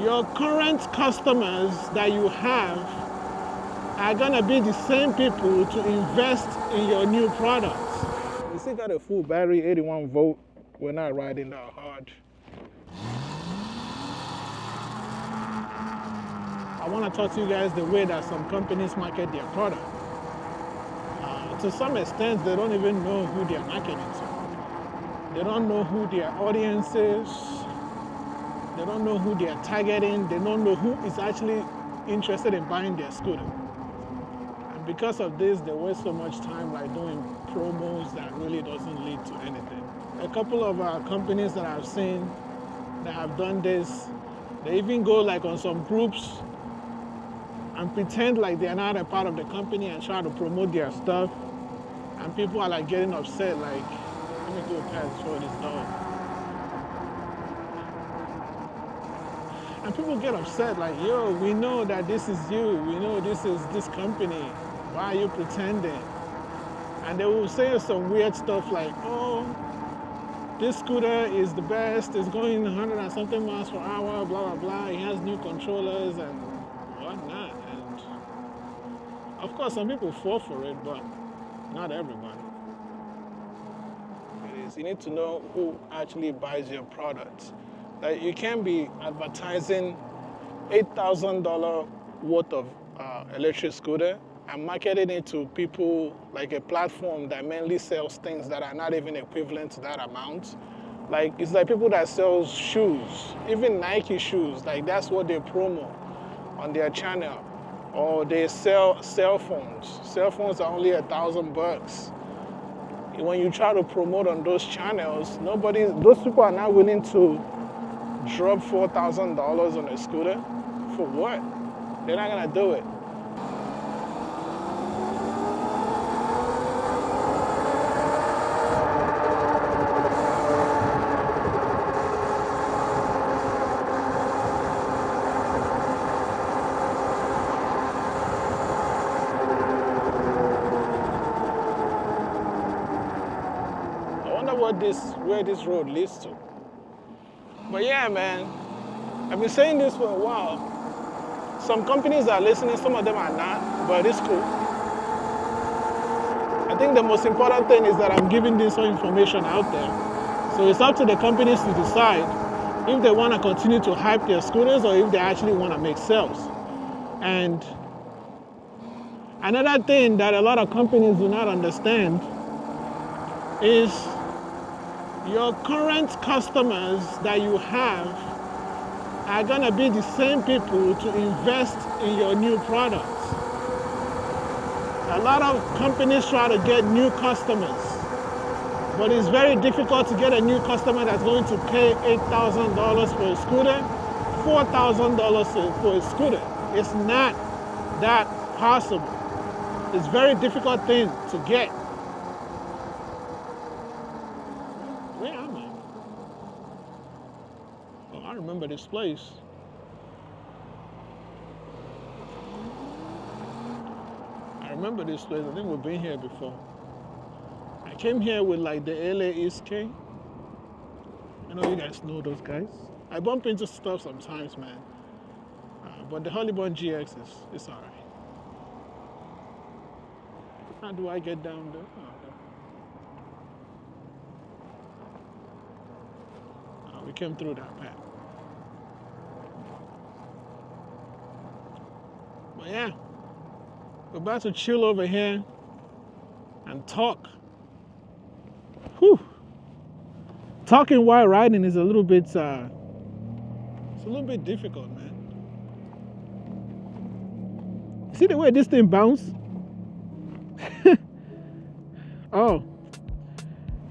your current customers that you have are gonna be the same people to invest in your new products. You still got a full battery, 81 volt. We're not riding that hard. I want to talk to you guys the way that some companies market their product. To some extent, they don't even know who they're marketing to. They don't know who their audience is. They don't know who they're targeting. They don't know who is actually interested in buying their scooter. And because of this, they waste so much time like doing promos that really doesn't lead to anything. A couple of companies that I've seen that have done this, they even go like on some groups and pretend like they're not a part of the company and try to promote their stuff. And people are like getting upset, like, let me go past for this dog. And people get upset, like, yo, we know that this is you. We know this is this company. Why are you pretending? And they will say some weird stuff like, oh, this scooter is the best. It's going 100 and something miles per hour, blah, blah, blah. It has new controllers and whatnot. And of course, some people fall for it, but not everybody. You need to know who actually buys your product. Like, you can't be advertising $8,000 worth of electric scooter and marketing it to people like a platform that mainly sells things that are not even equivalent to that amount. Like, it's like people that sell shoes, even Nike shoes, like that's what they promo on their channel. Or they sell cell phones. Cell phones are only $1,000. When you try to promote on those channels, those people are not willing to drop $4,000 on a scooter. For what? They're not gonna do it. Where this road leads to. But yeah, man, I've been saying this for a while. Some companies are listening, some of them are not, but it's cool. I think the most important thing is that I'm giving this information out there. So it's up to the companies to decide if they want to continue to hype their scooters or if they actually want to make sales. And another thing that a lot of companies do not understand is your current customers that you have are gonna be the same people to invest in your new products. A lot of companies try to get new customers, but it's very difficult to get a new customer that's going to pay $8,000 for a scooter, $4,000 for a scooter. It's not that possible. It's a very difficult thing to get. Where am I? Oh, I remember this place. I remember this place. I think we've been here before. I came here with like the LA East King. I know you guys know those guys. I bump into stuff sometimes, man. But the Hollybun GX is all right. How do I get down there? Oh, we came through that path. But yeah, we're about to chill over here and talk. Whew. Talking while riding is a little bit, it's a little bit difficult, man. See the way this thing bounces? Oh,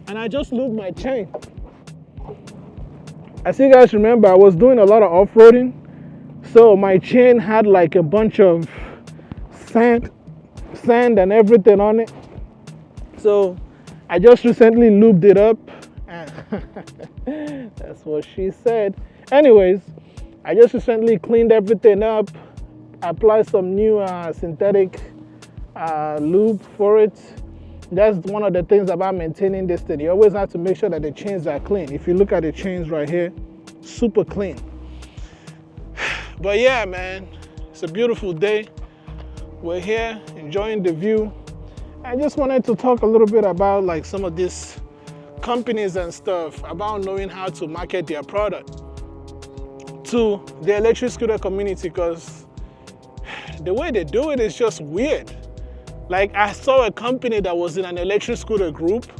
and I just lubed my chain. As you guys remember, I was doing a lot of off-roading, so my chain had like a bunch of sand and everything on it. So I just recently lubed it up, and that's what she said. Anyways, I just recently cleaned everything up, applied some new synthetic lube for it. That's one of the things about maintaining this thing. You always have to make sure that the chains are clean. If you look at the chains right here, super clean. But yeah, man, it's a beautiful day. We're here enjoying the view. I just wanted to talk a little bit about like some of these companies and stuff, about knowing how to market their product to the electric scooter community, because the way they do it is just weird. Like, I saw a company that was in an electric scooter group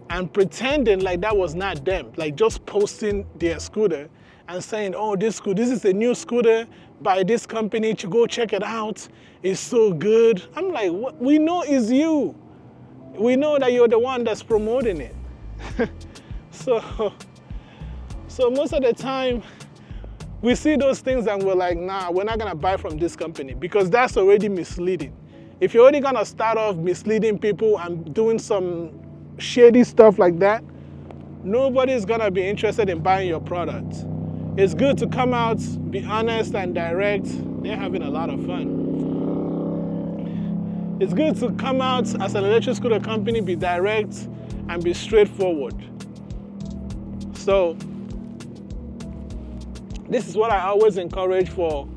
and pretending like that was not them, like just posting their scooter and saying, oh, this is a new scooter by this company, to go check it out, it's so good. I'm like, what? We know it's you. We know that you're the one that's promoting it. so most of the time we see those things and we're like, nah, we're not gonna buy from this company, because that's already misleading. If you're already gonna start off misleading people and doing some shady stuff like that, nobody's gonna be interested in buying your product. It's good to come out, be honest and direct. They're having a lot of fun. It's good to come out as an electric scooter company, be direct and be straightforward. So this is what I always encourage for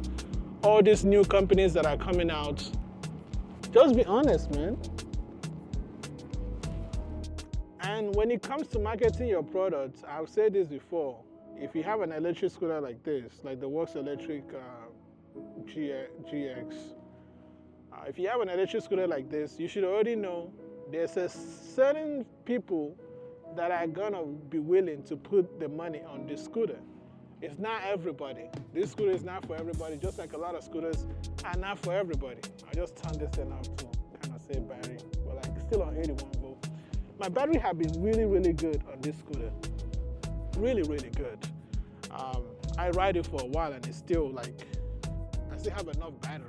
all these new companies that are coming out. Just be honest, man. And when it comes to marketing your product, I've said this before. If you have an electric scooter like this, like the Works Electric GX, if you have an electric scooter like this, you should already know there's a certain people that are gonna be willing to put the money on this scooter. It's not everybody. This scooter is not for everybody, just like a lot of scooters are not for everybody. I just turned this thing off to kind of save battery, but like still on 81 volt. My battery has been really, really good on this scooter. Really, really good. I ride it for a while and it's still like, I still have enough battery.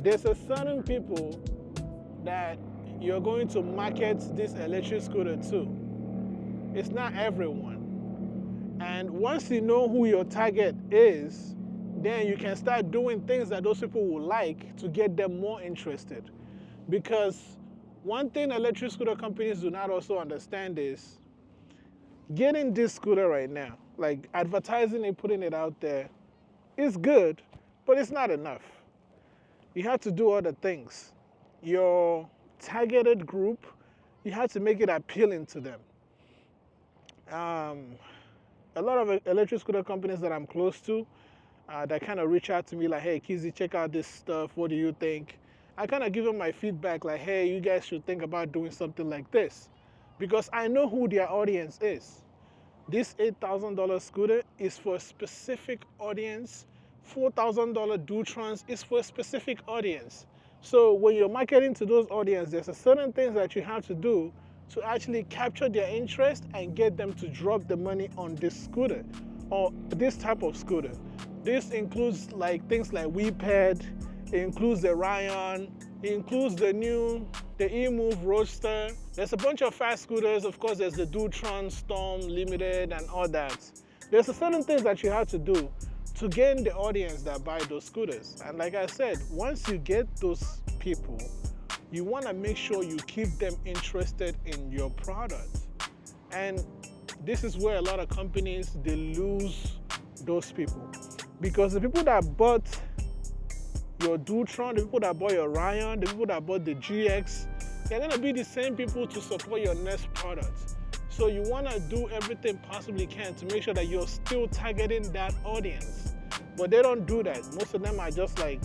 There's a certain people that you're going to market this electric scooter to. It's not everyone. And once you know who your target is, then you can start doing things that those people will like to get them more interested. Because one thing electric scooter companies do not also understand is getting this scooter right now, like advertising and putting it out there, is good, but it's not enough. You have to do other things. Your targeted group, you have to make it appealing to them. A lot of electric scooter companies that I'm close to, that kind of reach out to me like, hey, Kizzy, check out this stuff. What do you think? I kind of give them my feedback like, hey, you guys should think about doing something like this, because I know who their audience is. This $8,000 scooter is for a specific audience. $4,000 Dutrons is for a specific audience. So when you're marketing to those audiences, there's a certain things that you have to do to actually capture their interest and get them to drop the money on this scooter or this type of scooter. This includes like things like WePed, it includes the Ryan, it includes the eMove Roadster. There's a bunch of fast scooters. Of course, there's the Dutron, Storm, Limited, and all that. There's a certain things that you have to do to gain the audience that buy those scooters. And like I said, once you get those people, you want to make sure you keep them interested in your product. And this is where a lot of companies, they lose those people. Because the people that bought your Dutron, the people that bought your Ryan, the people that bought the GX, they're going to be the same people to support your next product. So you want to do everything possibly can to make sure that you're still targeting that audience. But they don't do that. Most of them are just like,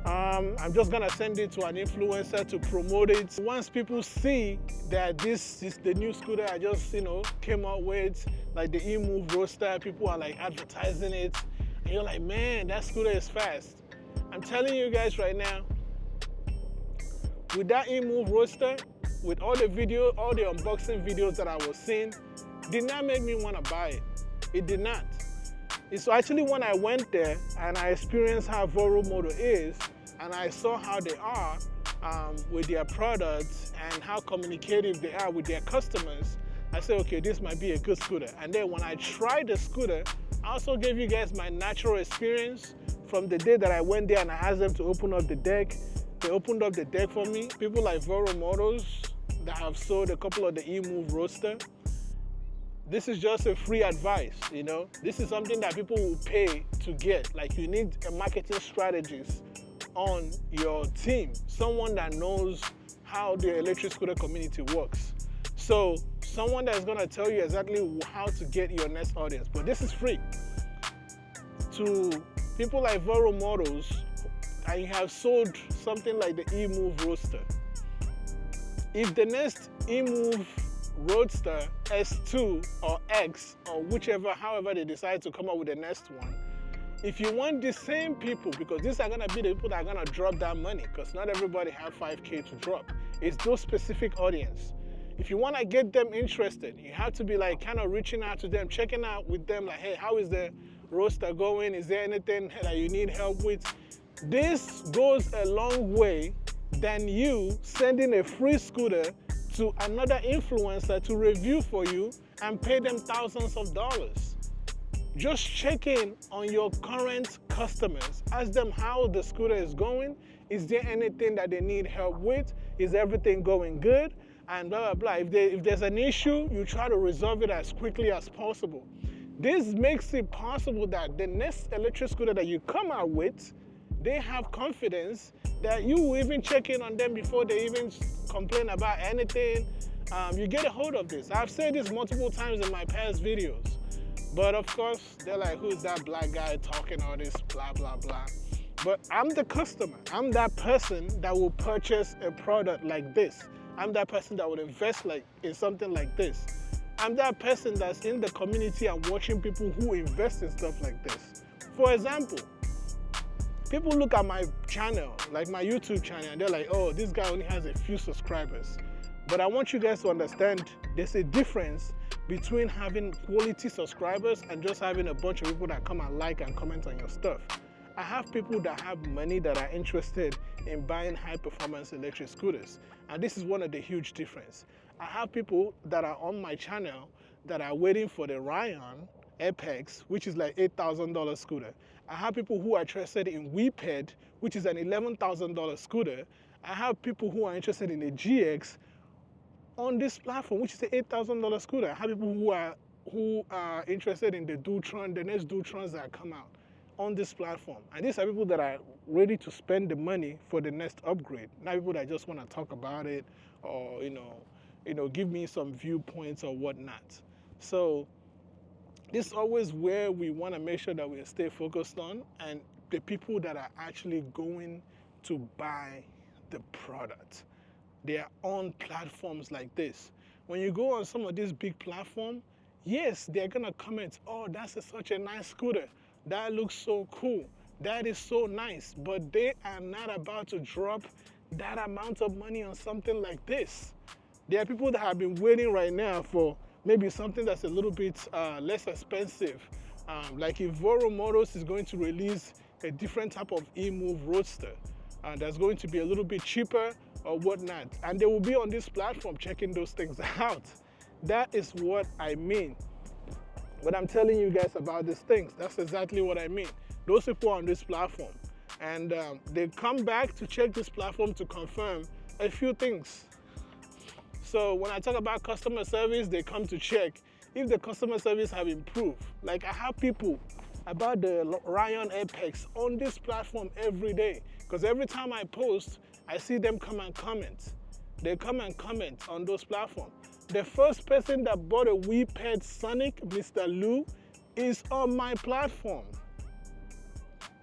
I'm just gonna send it to an influencer to promote it. Once people see that this is the new scooter I just, came out with, like the eMove Roadster, people are like advertising it, and you're like, man, that scooter is fast. I'm telling you guys right now, with that eMove Roadster, with all the unboxing videos that I was seeing, did not make me want to buy it. It did not. It's actually when I went there and I experienced how Motor is, and I saw how they are with their products and how communicative they are with their customers, I said, okay, this might be a good scooter. And then when I tried the scooter, I also gave you guys my natural experience from the day that I went there and I asked them to open up the deck. They opened up the deck for me. People like Motors that have sold a couple of the eMove Roadster, This is just a free advice, you know. This is something that people will pay to get. Like, you need a marketing strategist on your team, someone that knows how the electric scooter community works. So someone that's gonna tell you exactly how to get your next audience. But this is free to people like Voro Models, and you have sold something like the eMove Roadster. If the next eMove Roadster S2 or X or whichever, however they decide to come up with the next one, if you want the same people, because these are gonna be the people that are gonna drop that money, because not everybody have 5K to drop. It's those specific audience. If you wanna get them interested, you have to be like kind of reaching out to them, checking out with them, like, hey, how is the roadster going? Is there anything that you need help with? This goes a long way than you sending a free scooter to another influencer to review for you and pay them thousands of dollars. Just check in on your current customers. Ask them how the scooter is going. Is there anything that they need help with? Is everything going good? And blah, blah, blah. If there's an issue, you try to resolve it as quickly as possible. This makes it possible that the next electric scooter that you come out with, they have confidence that you will even check in on them before they even complain about anything. You get a hold of this. I've said this multiple times in my past videos. But of course, they're like, who's that black guy talking all this blah, blah, blah. But I'm the customer. I'm that person that will purchase a product like this. I'm that person that would invest in something like this. I'm that person that's in the community and watching people who invest in stuff like this. For example, people look at my channel, like my YouTube channel, and they're like, oh, this guy only has a few subscribers. But I want you guys to understand there's a difference between having quality subscribers and just having a bunch of people that come and like and comment on your stuff. I have people that have money that are interested in buying high performance electric scooters. And this is one of the huge difference. I have people that are on my channel that are waiting for the Ryan Apex, which is like $8,000 scooter. I have people who are interested in Weeped, which is an $11,000 scooter. I have people who are interested in a GX on this platform, which is an $8,000 scooter. I have people who are interested in the Dutron, the next Dutrons that come out on this platform. And these are people that are ready to spend the money for the next upgrade. Not people that just want to talk about it or give me some viewpoints or whatnot. So this is always where we want to make sure that we stay focused on, and the people that are actually going to buy the product. They are on platforms like this. When you go on some of these big platforms, yes, they're gonna comment, oh, that's such a nice scooter. That looks so cool. That is so nice. But they are not about to drop that amount of money on something like this. There are people that have been waiting right now for maybe something that's a little bit less expensive. Like if Voro Motors is going to release a different type of eMove Roadster that's going to be a little bit cheaper or whatnot, and they will be on this platform checking those things out. That is what I mean. When I'm telling you guys about these things, that's exactly what I mean. Those people are on this platform, and they come back to check this platform to confirm a few things. So when I talk about customer service, they come to check if the customer service have improved. Like I have people about the Ryan Apex on this platform every day, because every time I post, I see them come and comment. They come and comment on those platforms. The first person that bought a Weeped Sonic, Mr. Lou, is on my platform.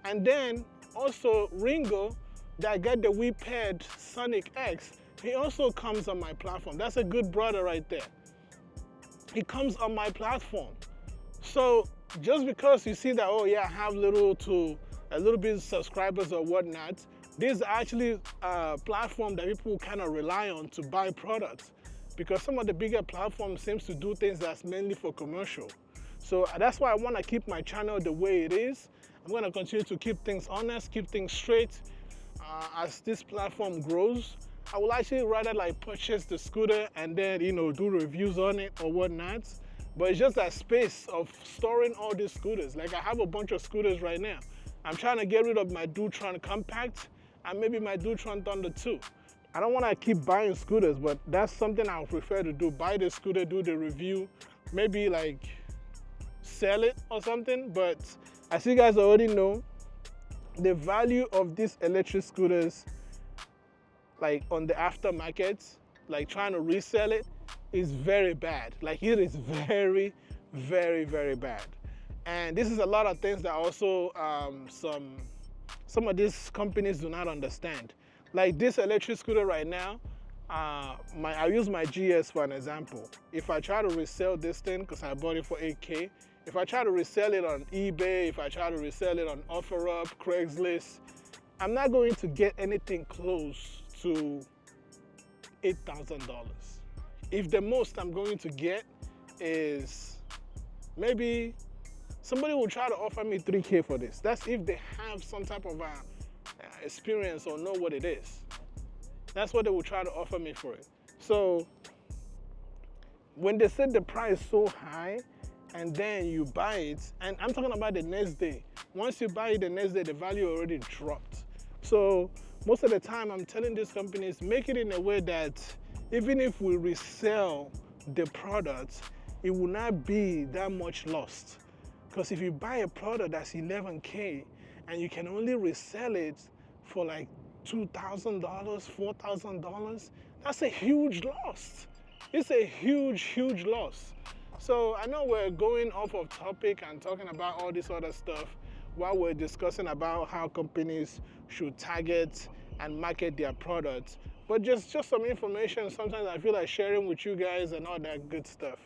And then also Ringo, that got the Weeped Sonic X, he also comes on my platform. That's a good brother right there. He comes on my platform. So just because you see that, oh yeah, I have a little bit of subscribers or whatnot, this is actually a platform that people kind of rely on to buy products, because some of the bigger platforms seems to do things that's mainly for commercial. So that's why I want to keep my channel the way it is. I'm going to continue to keep things honest, keep things straight. As this platform grows, I will actually rather like purchase the scooter and then, do reviews on it or whatnot. But it's just that space of storing all these scooters. Like I have a bunch of scooters right now. I'm trying to get rid of my Dutron Compact and maybe my Dutron Thunder 2. I don't want to keep buying scooters, but that's something I would prefer to do. Buy the scooter, do the review, maybe like sell it or something. But as you guys already know, the value of these electric scooters, like on the aftermarket, like trying to resell it, is very bad. Like it is very, very, very bad. And this is a lot of things that also some of these companies do not understand. Like this electric scooter right now, I use my GS for an example. If I try to resell this thing, because I bought it for 8K, if I try to resell it on eBay, if I try to resell it on OfferUp, Craigslist, I'm not going to get anything close to $8,000. If the most I'm going to get is maybe somebody will try to offer me 3K for this. That's if they have some type of experience or know what it is. That's what they will try to offer me for it. So when they set the price so high and then you buy it, and I'm talking about the next day. Once you buy it the next day, the value already dropped. So most of the time I'm telling these companies, make it in a way that even if we resell the product, it will not be that much lost. Because if you buy a product that's 11K and you can only resell it for like $2,000, $4,000, that's a huge loss. It's a huge, huge loss. So I know we're going off of topic and talking about all this other stuff while we're discussing about how companies should target and market their products. But just some information, sometimes I feel like sharing with you guys and all that good stuff.